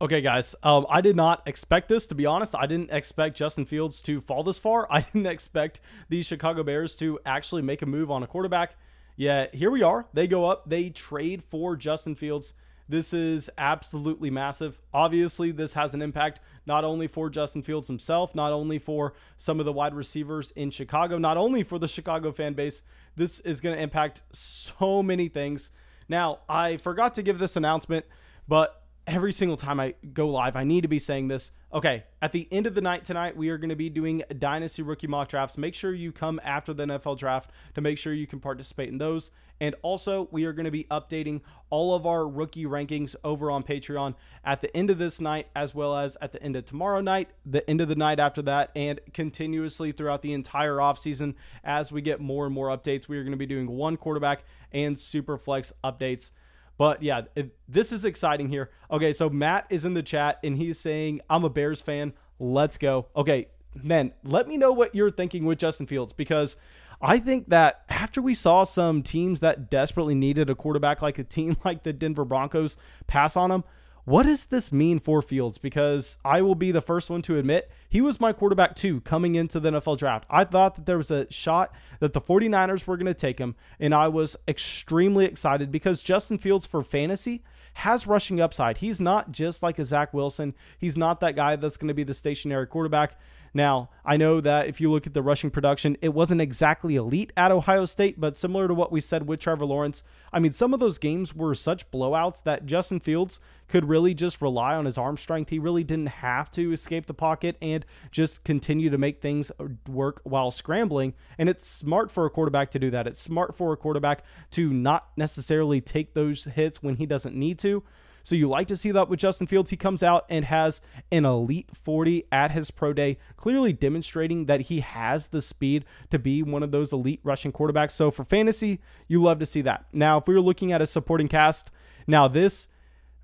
Okay, guys, I did not expect this, to be honest. I didn't expect Justin Fields to fall this far. I didn't expect the Chicago Bears to actually make a move on a quarterback. Yeah, here we are. They go up. They trade for Justin Fields. This is absolutely massive. Obviously, this has an impact not only for Justin Fields himself, not only for some of the wide receivers in Chicago, not only for the Chicago fan base. This is going to impact so many things. Now, I forgot to give this announcement, but every single time I go live, I need to be saying this. Okay, at the end of the night tonight, we are going to be doing Dynasty Rookie Mock Drafts. Make sure you come after the NFL Draft to make sure you can participate in those. And also, we are going to be updating all of our rookie rankings over on Patreon at the end of this night, as well as at the end of tomorrow night, the end of the night after that, and continuously throughout the entire offseason as we get more and more updates. We are going to be doing one quarterback and super flex updates. But yeah, this is exciting here. Okay, so Matt is in the chat and he's saying, I'm a Bears fan. Let's go. Okay, man, let me know what you're thinking with Justin Fields, because I think that after we saw some teams that desperately needed a quarterback, like a team like the Denver Broncos, pass on him, what does this mean for Fields? Because I will be the first one to admit he was my quarterback too coming into the NFL draft. I thought that there was a shot that the 49ers were going to take him, and I was extremely excited because Justin Fields for fantasy has rushing upside. He's not just like a Zach Wilson. He's not that guy that's going to be the stationary quarterback. Now, I know that if you look at the rushing production, it wasn't exactly elite at Ohio State, but similar to what we said with Trevor Lawrence, I mean, some of those games were such blowouts that Justin Fields could really just rely on his arm strength. He really didn't have to escape the pocket and just continue to make things work while scrambling. And it's smart for a quarterback to do that. It's smart for a quarterback to not necessarily take those hits when he doesn't need to. So you like to see that with Justin Fields. He comes out and has an elite 40 at his pro day, clearly demonstrating that he has the speed to be one of those elite rushing quarterbacks. So for fantasy, you love to see that. Now, if we were looking at a supporting cast, now this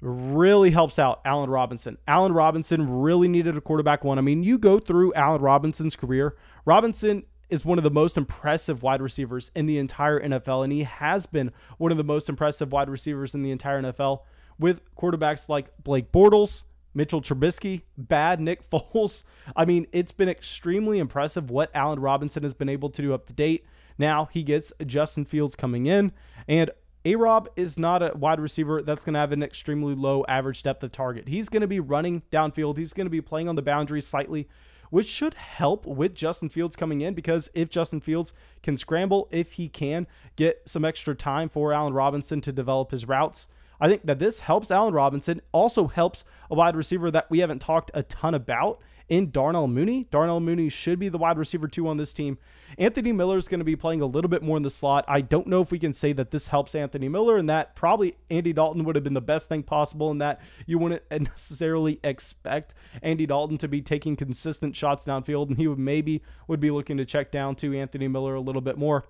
really helps out Allen Robinson. Allen Robinson really needed a quarterback one. I mean, you go through Allen Robinson's career. Robinson is one of the most impressive wide receivers in the entire NFL, and he has been one of the most impressive wide receivers in the entire NFL. With quarterbacks like Blake Bortles, Mitchell Trubisky, bad Nick Foles. I mean, it's been extremely impressive what Allen Robinson has been able to do up to date. Now he gets Justin Fields coming in, and A-Rob is not a wide receiver that's going to have an extremely low average depth of target. He's going to be running downfield. He's going to be playing on the boundaries slightly, which should help with Justin Fields coming in, because if Justin Fields can scramble, if he can get some extra time for Allen Robinson to develop his routes, I think that this helps Allen Robinson, also helps a wide receiver that we haven't talked a ton about in Darnell Mooney. Darnell Mooney should be the wide receiver 2 on this team. Anthony Miller is going to be playing a little bit more in the slot. I don't know if we can say that this helps Anthony Miller, and that probably Andy Dalton would have been the best thing possible, in that you wouldn't necessarily expect Andy Dalton to be taking consistent shots downfield, and he would be looking to check down to Anthony Miller a little bit more.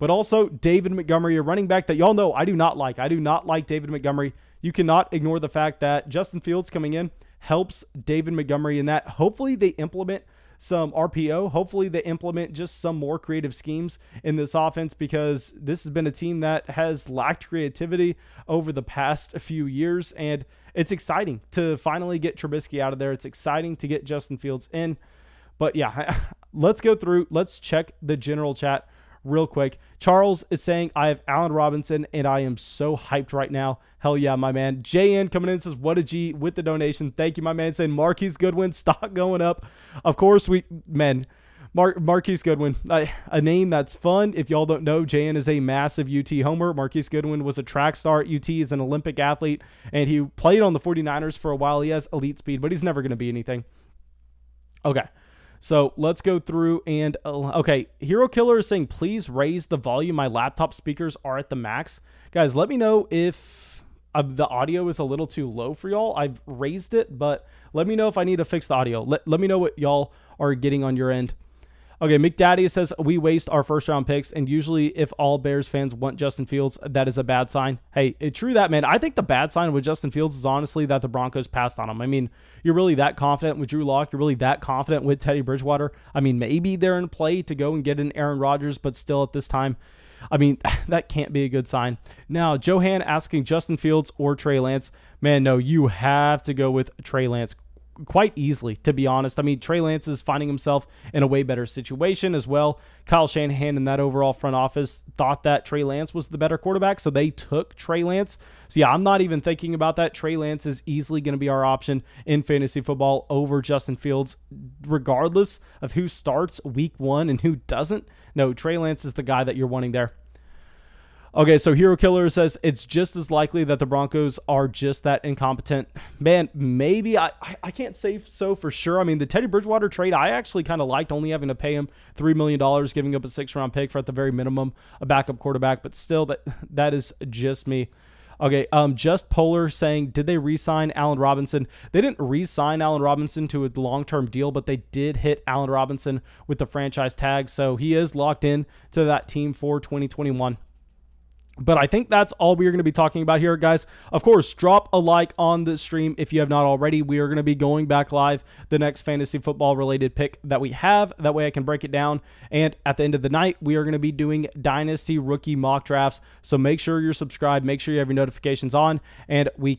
But also David Montgomery, a running back that y'all know I do not like. I do not like David Montgomery. You cannot ignore the fact that Justin Fields coming in helps David Montgomery in that hopefully they implement some RPO. Hopefully they implement just some more creative schemes in this offense, because this has been a team that has lacked creativity over the past few years. And it's exciting to finally get Trubisky out of there. It's exciting to get Justin Fields in. But yeah, let's go through. Let's check the general chat real quick. Charles is saying, I have Allen Robinson and I am so hyped right now. Hell yeah, my man. JN coming in says, what a G with the donation. Thank you, my man. Saying Marquise Goodwin, stock going up. Of course, Marquise Goodwin, a name that's fun. If y'all don't know, JN is a massive UT homer. Marquise Goodwin was a track star at UT, is an Olympic athlete, and he played on the 49ers for a while. He has elite speed, but he's never going to be anything. Okay. So let's go through and, okay, Hero Killer is saying, please raise the volume. My laptop speakers are at the max. Guys, let me know if the audio is a little too low for y'all. I've raised it, but let me know if I need to fix the audio. Let me know what y'all are getting on your end. Okay, McDaddy says, we waste our first round picks, and usually if all Bears fans want Justin Fields, that is a bad sign. Hey, true that, man. I think the bad sign with Justin Fields is honestly that the Broncos passed on him. I mean, you're really that confident with Drew Lock? You're really that confident with Teddy Bridgewater? I mean, maybe they're in play to go and get an Aaron Rodgers, but still at this time, I mean, that can't be a good sign. Now, Johan asking Justin Fields or Trey Lance. Man, no, you have to go with Trey Lance quite easily, to be honest. I mean, Trey Lance is finding himself in a way better situation as well. Kyle Shanahan and that overall front office thought that Trey Lance was the better quarterback, so they took Trey Lance. So yeah, I'm not even thinking about that. Trey Lance is easily going to be our option in fantasy football over Justin Fields, regardless of who starts week 1 and who doesn't. No, Trey Lance is the guy that you're wanting there. Okay, so Hero Killer says it's just as likely that the Broncos are just that incompetent. Man, maybe. I can't say so for sure. I mean, the Teddy Bridgewater trade, I actually kind of liked, only having to pay him $3 million, giving up a 6th-round pick for, at the very minimum, a backup quarterback. But still, that is just me. Okay, Just Polar saying, did they re-sign Allen Robinson? They didn't re-sign Allen Robinson to a long-term deal, but they did hit Allen Robinson with the franchise tag. So he is locked in to that team for 2021. But I think that's all we are going to be talking about here, guys. Of course, drop a like on the stream if you have not already. We are going to be going back live the next fantasy football related pick that we have. That way I can break it down. And at the end of the night, we are going to be doing Dynasty rookie mock drafts. So make sure you're subscribed. Make sure you have your notifications on. And we